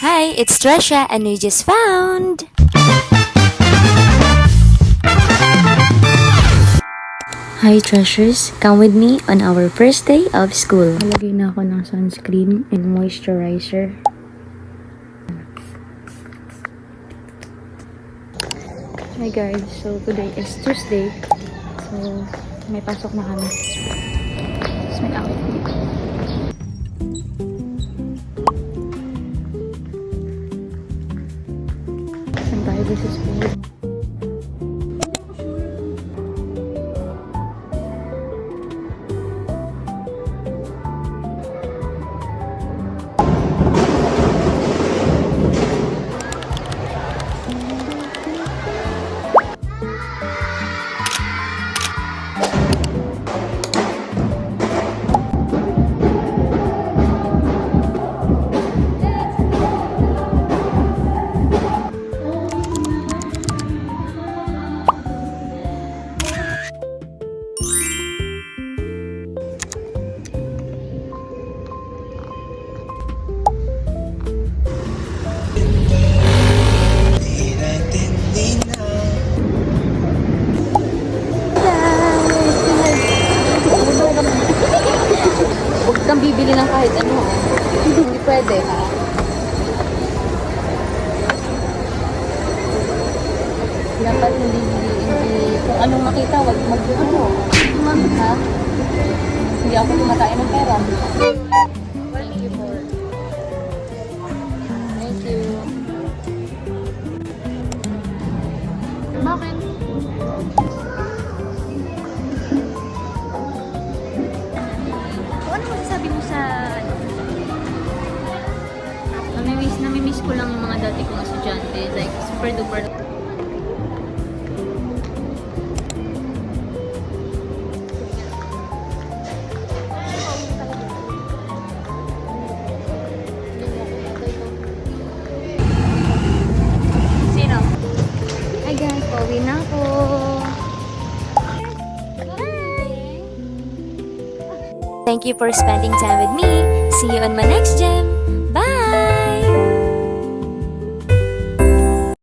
Hi, it's Tresha and we just found... Hi treasures, come with me on our first day of school. Nalagay na ako ng sunscreen and moisturizer. Hi guys, so today is Tuesday. So, may pasok na kami. This is my outfit. Saan tayo sa school? Huwag kang bibili ng kahit ano. Hindi pwede, ha? Dapat hindi kung anong makita, wag mag-ano. Ha? Hindi ako kumakain ng pera. Thank you for... Thank you. Bakit? Ano masasabi mo sa... Namimiss ko lang yung mga dati kong estudyante. Like, super duper. Sino? Hi guys, pauwi na ako. Thank you for spending time with me. See you on my next gem. Bye!